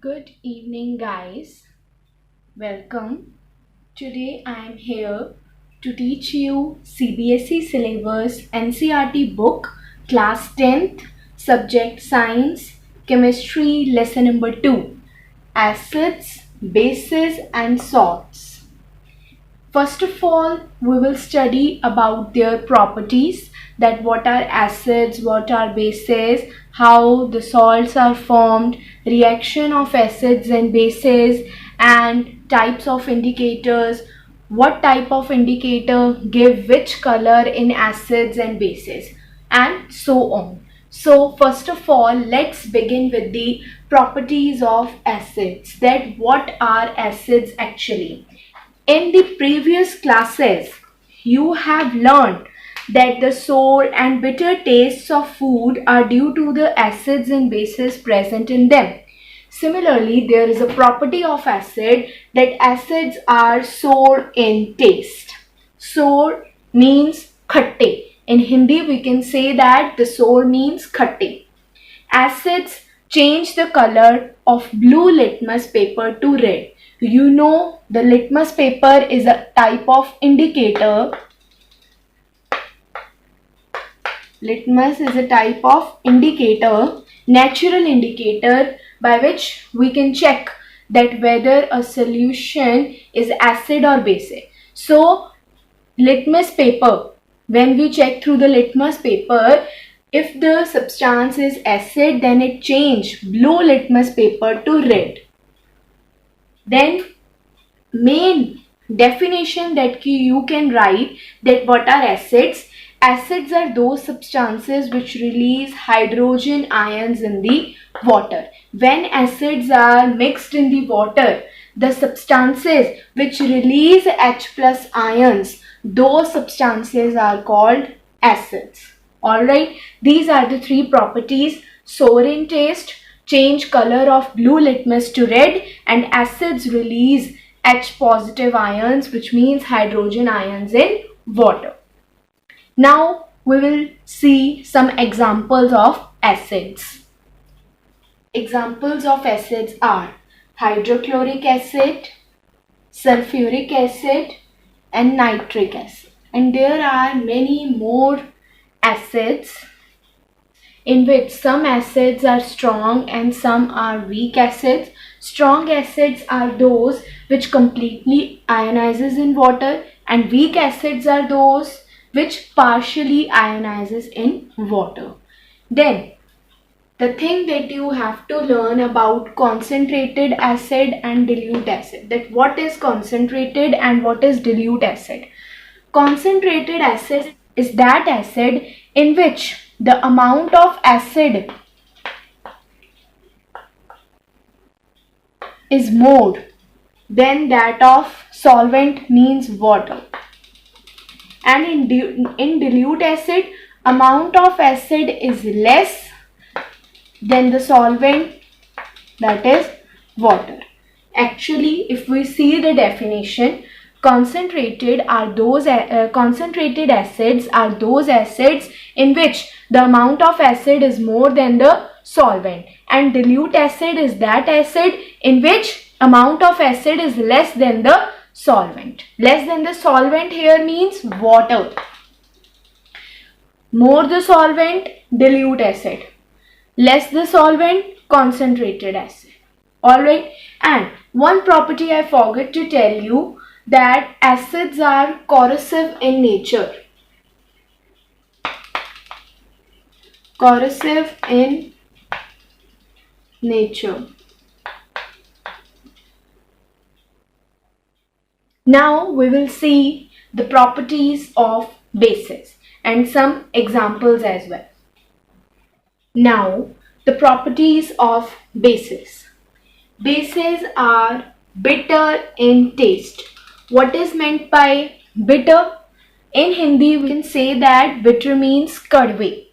Good evening, guys. Welcome. Today I am here to teach you CBSE syllabus NCERT book, class 10th, subject science, chemistry, lesson number 2, acids, bases, and salts. First of all, we will study about their properties, that what are acids, what are bases, how the salts are formed, reaction of acids and bases, and types of indicators, what type of indicator give which color in acids and bases, and so on. So first of all, let's begin with the properties of acids, that what are acids actually. In the previous classes, you have learned that the sour and bitter tastes of food are due to the acids and bases present in them. Similarly, there is a property of acid that acids are sour in taste. Sour means khatte. In Hindi, we can say that the sour means khatte. Acids change the color of blue litmus paper to red. You know, the litmus paper is a type of indicator. Litmus is a type of indicator, natural indicator, by which we can check that whether a solution is acid or basic. So, litmus paper, when we check through the litmus paper, if the substance is acid, then it change blue litmus paper to red. Then main definition that you can write, that what are acids. Acids are those substances which release hydrogen ions in the water. When acids are mixed in the water, the substances which release H plus ions, those substances are called acids. Alright, these are the three properties: sour in taste, change color of blue litmus to red, and acids release H positive ions, which means hydrogen ions in water. Now we will see some examples of acids. Examples of acids are hydrochloric acid, sulfuric acid, and nitric acid. And there are many more acids, in which some acids are strong and some are weak acids. Strong acids are those which completely ionizes in water, and weak acids are those which partially ionizes in water. Then the thing that you have to learn about concentrated acid and dilute acid, that what is concentrated and what is dilute acid. Concentrated acid is that acid in which the amount of acid is more than that of solvent, means water. And in dilute acid, amount of acid is less than the solvent, that is water. Actually, if we see the definition, concentrated acids are those acids in which the amount of acid is more than the solvent, and dilute acid is that acid in which amount of acid is less than the solvent. Less than the solvent here means water. More the solvent, dilute acid. Less the solvent, concentrated acid. Alright, and one property I forgot to tell you, that acids are corrosive in nature. Corrosive in nature. Now we will see the properties of bases and some examples as well. Now the properties of bases. Bases are bitter in taste. What is meant by bitter? In Hindi we can say that bitter means kadve.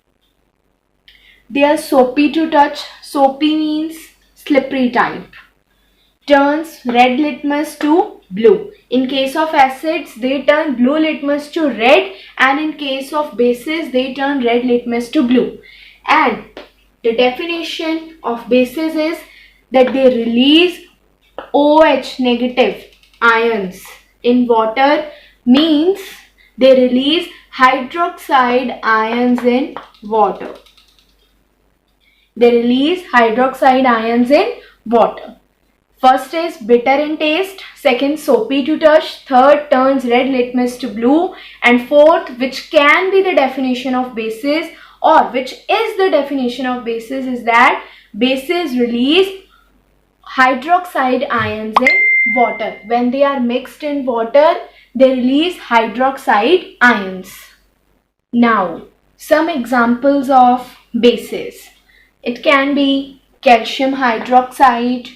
They are soapy to touch. Soapy means slippery type. Turns red litmus to blue. In case of acids, they turn blue litmus to red, and in case of bases, they turn red litmus to blue. And the definition of bases is that they release OH negative ions in water means they release hydroxide ions in water. They release hydroxide ions in water. First is bitter in taste, second soapy to touch, third turns red litmus to blue, and fourth, which can be the definition of bases or which is the definition of bases, is that bases release hydroxide ions in water. When they are mixed in water, they release hydroxide ions. Now, some examples of bases. It can be calcium hydroxide,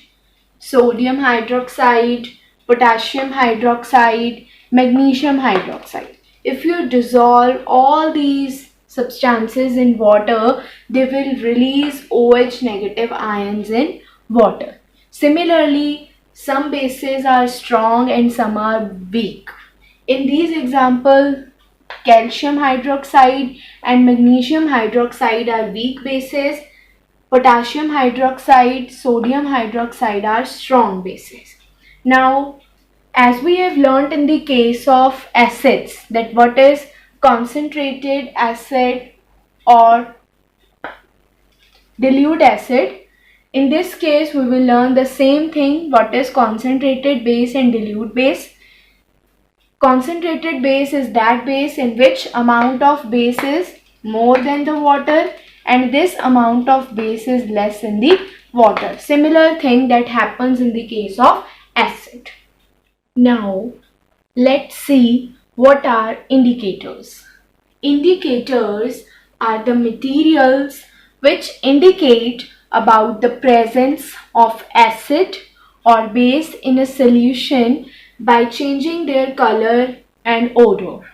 sodium hydroxide, potassium hydroxide, magnesium hydroxide. If you dissolve all these substances in water, they will release OH negative ions in water. Similarly, some bases are strong and some are weak. In these examples, calcium hydroxide and magnesium hydroxide are weak bases. Potassium hydroxide, sodium hydroxide are strong bases. Now, as we have learnt in the case of acids, that what is concentrated acid or dilute acid, in this case we will learn the same thing, what is concentrated base and dilute base. Concentrated base is that base in which amount of base is more than the water and this amount of base is less in the water. Similar thing that happens in the case of acid. Now, let's see what are indicators. Indicators are the materials which indicate about the presence of acid or base in a solution by changing their color and odor.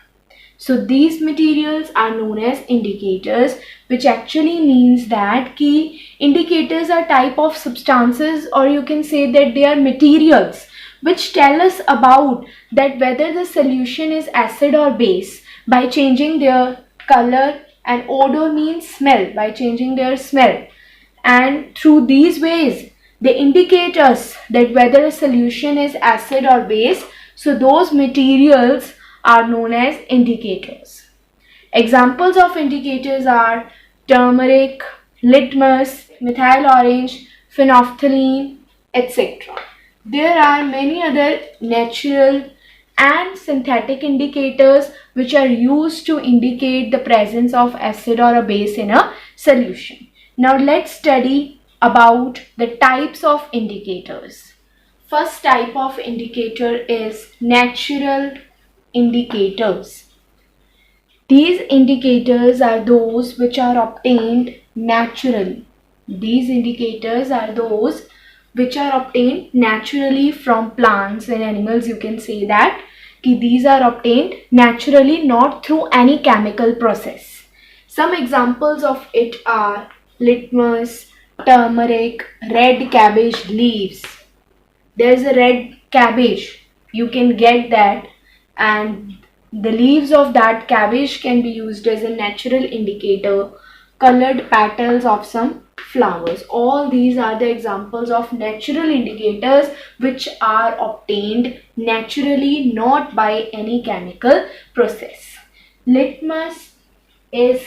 So these materials are known as indicators, which actually means that key indicators are type of substances, or you can say that they are materials which tell us about that whether the solution is acid or base by changing their color, and odor means smell, by changing their smell. And through these ways they indicate us that whether a solution is acid or base. So those materials are known as indicators. Examples of indicators are turmeric, litmus, methyl orange, phenolphthalein, etc. There are many other natural and synthetic indicators which are used to indicate the presence of acid or a base in a solution. Now let's study about the types of indicators. First type of indicator is natural indicators. These indicators are those which are obtained naturally. These indicators are those which are obtained naturally from plants and animals. You can say that these are obtained naturally, not through any chemical process. Some examples of it are litmus, turmeric, red cabbage leaves. There's a red cabbage, you can get that, and the leaves of that cabbage can be used as a natural indicator. Colored petals of some flowers. All these are the examples of natural indicators which are obtained naturally, not by any chemical process. Litmus is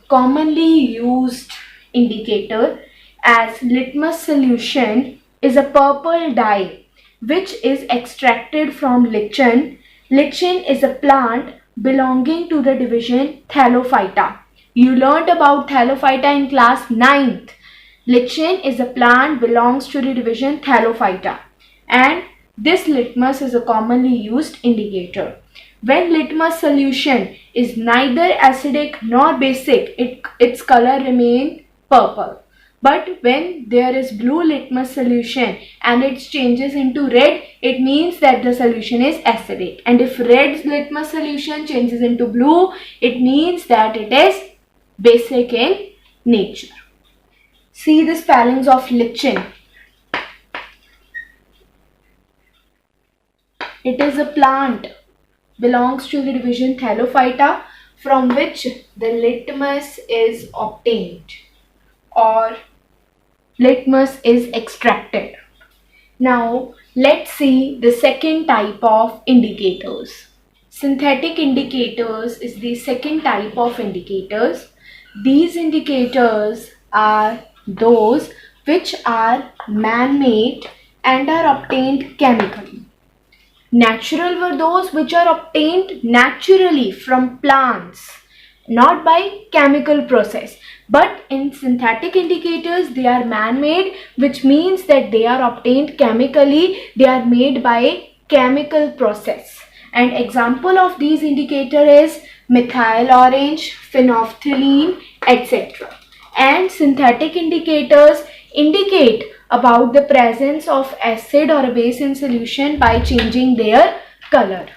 commonly used indicator, as litmus solution is a purple dye which is extracted from lichen. Lichen is a plant belonging to the division Thallophyta. You learnt about Thallophyta in class 9th. Lichen is a plant belongs to the division Thallophyta, and this litmus is a commonly used indicator. When litmus solution is neither acidic nor basic, its color remains purple. But when there is blue litmus solution and it changes into red, it means that the solution is acidic. And if red litmus solution changes into blue, it means that it is basic in nature. See the spellings of lichen. It is a plant, belongs to the division Thallophyta, from which the litmus is obtained. Or litmus is extracted. Now let's see the second type of indicators. Synthetic indicators is the second type of indicators. These indicators are those which are man-made and are obtained chemically. Natural were those which are obtained naturally from plants, not by chemical process. But in synthetic indicators, they are man-made, which means that they are obtained chemically, they are made by chemical process. And example of these indicator is methyl orange, phenolphthalein, etc. And synthetic indicators indicate about the presence of acid or a base in solution by changing their color.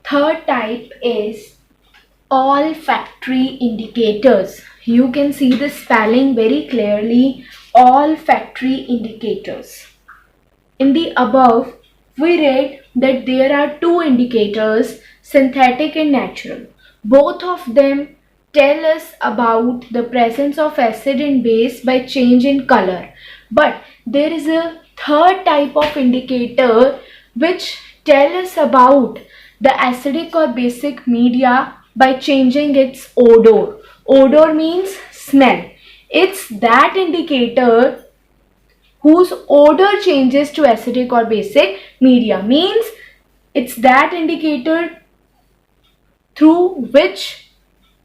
Third type is olfactory indicators. You can see the spelling very clearly, olfactory indicators. In the above, we read that there are two indicators, synthetic and natural. Both of them tell us about the presence of acid and base by change in color. But there is a third type of indicator which tell us about the acidic or basic media by changing its odor. Odor means smell. It's that indicator whose odor changes to acidic or basic media, means it's that indicator through which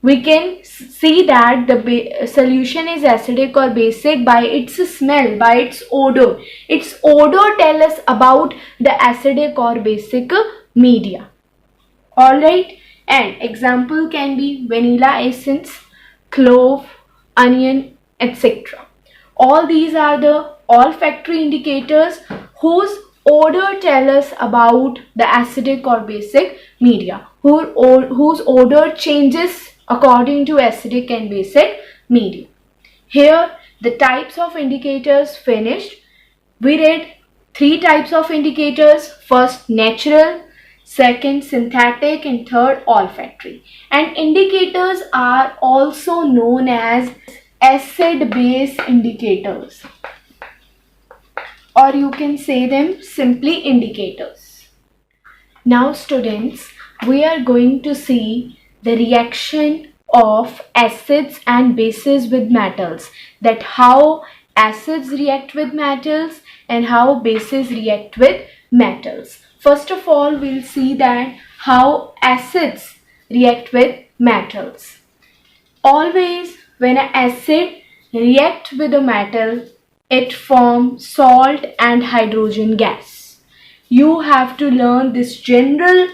we can see that the solution is acidic or basic by its smell, by its odor. Its odor tells us about the acidic or basic media. Alright, and example can be vanilla essence, clove, onion, etc. All these are the olfactory indicators whose odor tell us about the acidic or basic media, whose odor changes according to acidic and basic media. Here the types of indicators finished. We read three types of indicators. First natural, second synthetic, and third olfactory. And indicators are also known as acid-base indicators, or you can say them simply indicators. Now students, we are going to see the reaction of acids and bases with metals, that how acids react with metals and how bases react with metals. First of all, we'll see that how acids react with metals. Always when an acid reacts with a metal, it forms salt and hydrogen gas. You have to learn this general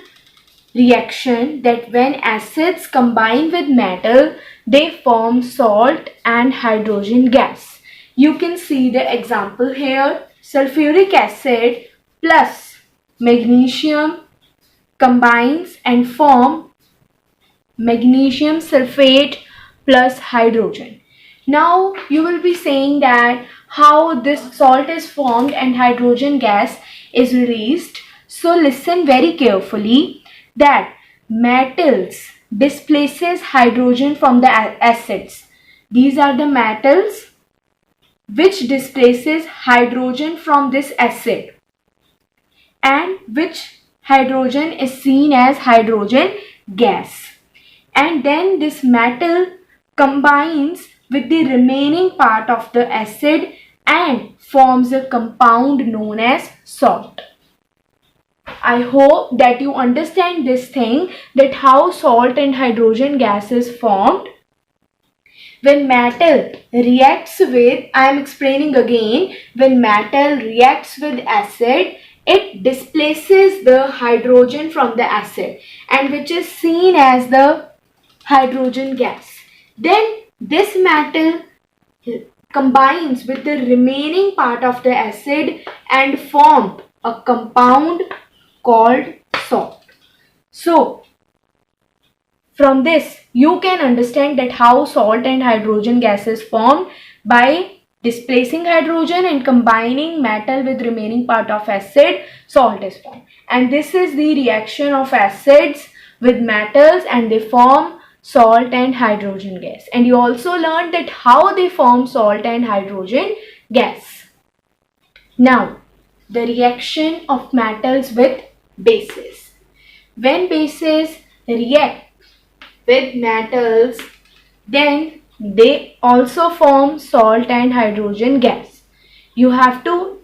reaction that when acids combine with metal, they form salt and hydrogen gas. You can see the example here. Sulfuric acid plus magnesium combines and form magnesium sulfate plus hydrogen. Now you will be saying that how this salt is formed and hydrogen gas is released. So listen very carefully that metals displaces hydrogen from the acids. These are the metals which displaces hydrogen from this acid, and which hydrogen is seen as hydrogen gas. And then this metal combines with the remaining part of the acid and forms a compound known as salt. I hope that you understand this thing, that how salt and hydrogen gas is formed. When metal reacts with, I am explaining again, when metal reacts with acid, it displaces the hydrogen from the acid, and which is seen as the hydrogen gas. Then this metal combines with the remaining part of the acid and form a compound called salt. So from this you can understand that how salt and hydrogen gas is formed by displacing hydrogen and combining metal with remaining part of acid, salt is formed. And this is the reaction of acids with metals, and they form salt and hydrogen gas. And you also learned that how they form salt and hydrogen gas. Now, the reaction of metals with bases. When bases react with metals, then they also form salt and hydrogen gas. You have to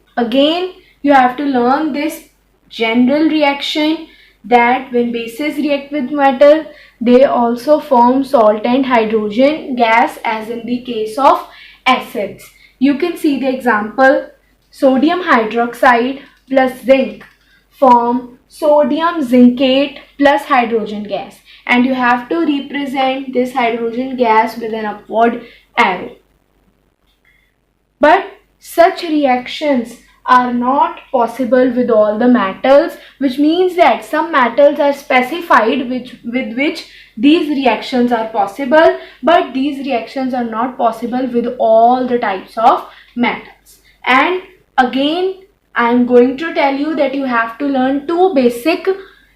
learn this general reaction that when bases react with metal, they also form salt and hydrogen gas, as in the case of acids. You can see the example: sodium hydroxide plus zinc form sodium zincate plus hydrogen gas, and you have to represent this hydrogen gas with an upward arrow. But such reactions are not possible with all the metals, which means that some metals are specified with which these reactions are possible, but these reactions are not possible with all the types of metals. And again, I am going to tell you that you have to learn two basic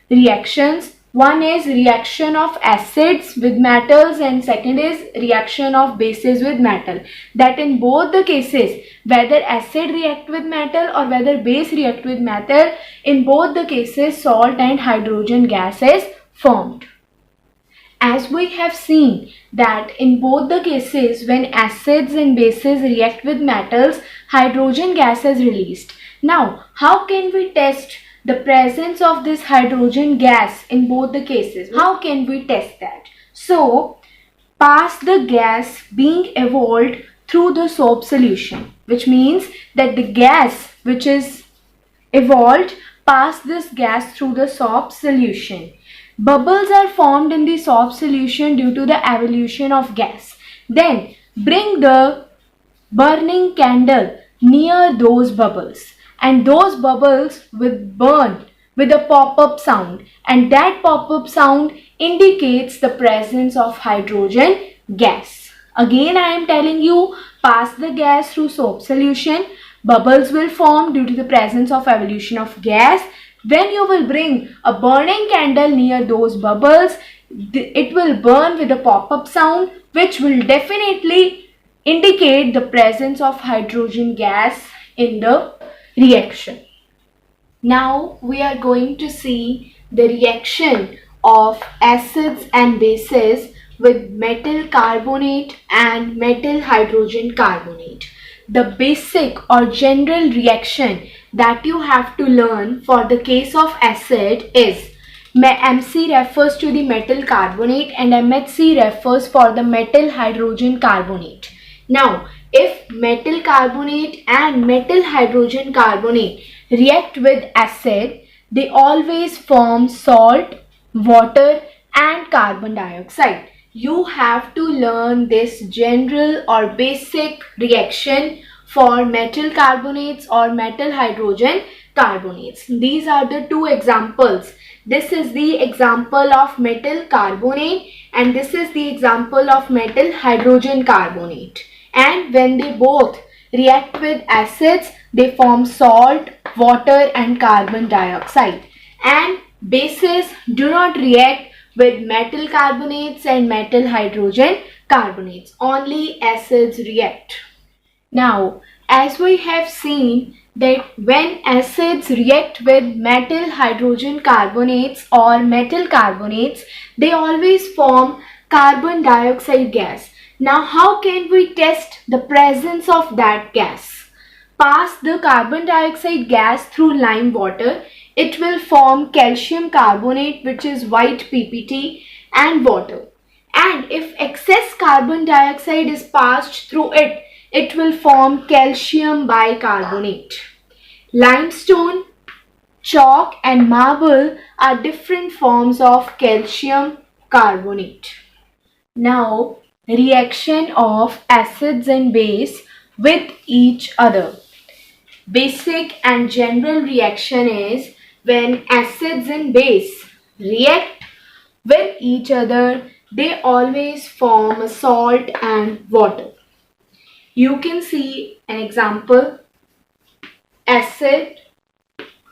reactions. One is reaction of acids with metals, and second is reaction of bases with metal. That in both the cases, whether acid react with metal or whether base react with metal, in both the cases salt and hydrogen gas is formed. As we have seen that in both the cases, when acids and bases react with metals, hydrogen gas is released. Now, how can we test the presence of this hydrogen gas in both the cases? How can we test that? So, pass the gas being evolved through the soap solution, which means that the gas which is evolved, pass this gas through the soap solution. Bubbles are formed in the soap solution due to the evolution of gas. Then bring the burning candle near those bubbles, and those bubbles will burn with a pop-up sound, and that pop-up sound indicates the presence of hydrogen gas. Again, I am telling you, pass the gas through soap solution. Bubbles will form due to the presence of evolution of gas. When you will bring a burning candle near those bubbles, it will burn with a pop-up sound, which will definitely indicate the presence of hydrogen gas in the reaction. Now we are going to see the reaction of acids and bases with metal carbonate and metal hydrogen carbonate. The basic or general reaction that you have to learn for the case of acid is MC refers to the metal carbonate and MHC refers for the metal hydrogen carbonate. Now, if metal carbonate and metal hydrogen carbonate react with acid, they always form salt, water and carbon dioxide. You have to learn this general or basic reaction for metal carbonates or metal hydrogen carbonates. These are the two examples. This is the example of metal carbonate and this is the example of metal hydrogen carbonate. And when they both react with acids, they form salt, water and carbon dioxide. And bases do not react with metal carbonates and metal hydrogen carbonates. Only acids react. Now, as we have seen that when acids react with metal hydrogen carbonates or metal carbonates, they always form carbon dioxide gas. Now, how can we test the presence of that gas? Pass the carbon dioxide gas through lime water. It will form calcium carbonate, which is white PPT, and water. And if excess carbon dioxide is passed through it, it will form calcium bicarbonate. Limestone, chalk and marble are different forms of calcium carbonate. Now, reaction of acids and base with each other. Basic and general reaction is when acids and base react with each other, they always form salt and water. You can see an example. Acid,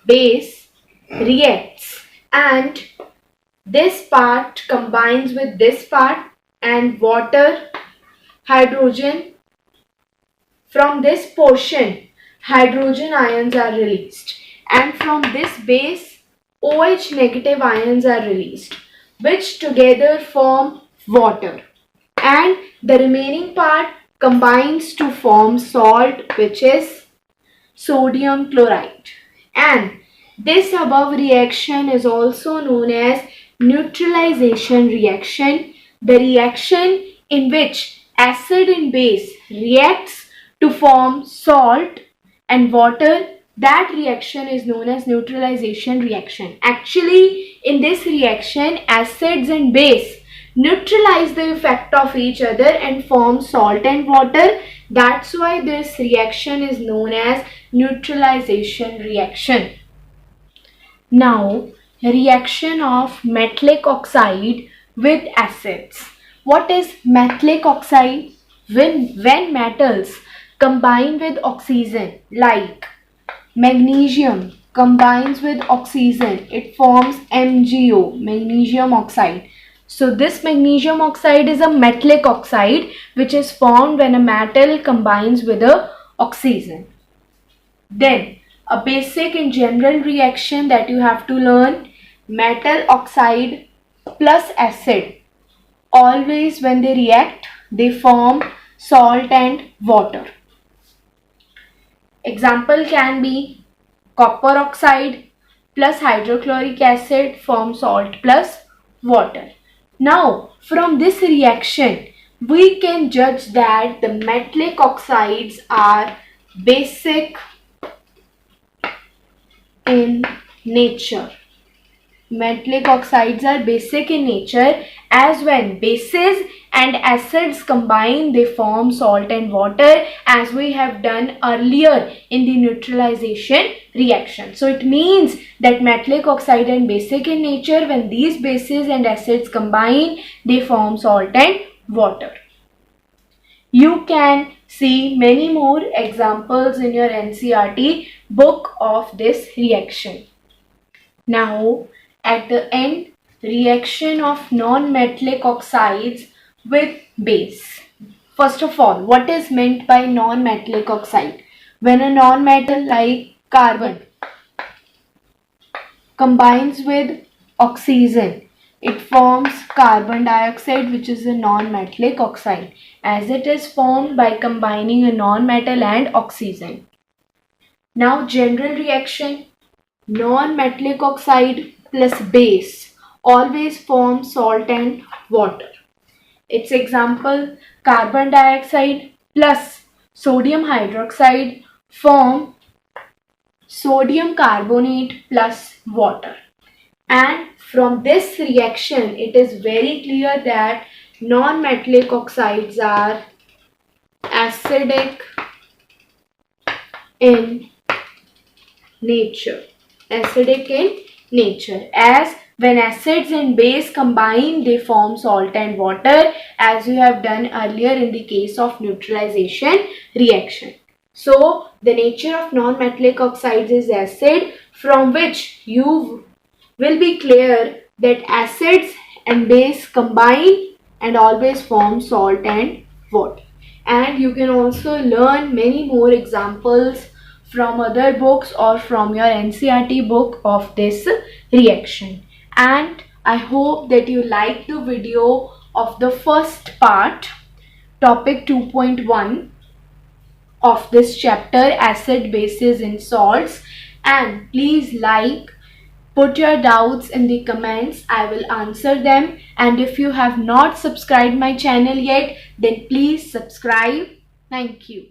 base reacts and this part combines with this part and water, hydrogen from this portion hydrogen ions are released, and from this base OH negative ions are released, which together form water, and the remaining part combines to form salt, which is sodium chloride. And this above reaction is also known as neutralization reaction, the reaction in which acid and base reacts to form salt and water. That reaction is known as neutralization reaction. Actually, in this reaction, acids and base neutralize the effect of each other and form salt and water. That's why this reaction is known as neutralization reaction. Now, reaction of metallic oxide with acids. What is metallic oxide? When metals combine with oxygen, like magnesium combines with oxygen, it forms MgO, magnesium oxide. So this magnesium oxide is a metallic oxide which is formed when a metal combines with a oxygen. Then a basic and general reaction that you have to learn: metal oxide plus acid. Always when they react, they form salt and water. Example can be copper oxide plus hydrochloric acid form salt plus water. Now, from this reaction, we can judge that the metallic oxides are basic in nature. Metallic oxides are basic in nature, as when bases and acids combine, they form salt and water, as we have done earlier in the neutralization reaction. So it means that metallic oxide and basic in nature. When these bases and acids combine, they form salt and water. You can see many more examples in your NCERT book of this reaction. Now, at the end, reaction of non-metallic oxides with base. First of all, what is meant by non-metallic oxide? When a non-metal like carbon combines with oxygen, it forms carbon dioxide, which is a non-metallic oxide, as it is formed by combining a non-metal and oxygen. Now, general reaction: non-metallic oxide plus base always form salt and water. Its example: carbon dioxide plus sodium hydroxide form sodium carbonate plus water. And from this reaction, it is very clear that non-metallic oxides are acidic in nature. Acidic in nature, as when acids and base combine, they form salt and water, as we have done earlier in the case of neutralization reaction. So the nature of non-metallic oxides is acid, from which you will be clear that acids and base combine and always form salt and water. And you can also learn many more examples from other books or from your NCERT book of this reaction. And I hope that you liked the video of the first part, topic 2.1 of this chapter, acid, bases and salts. And please like, put your doubts in the comments, I will answer them. And if you have not subscribed my channel yet, then please subscribe. Thank you.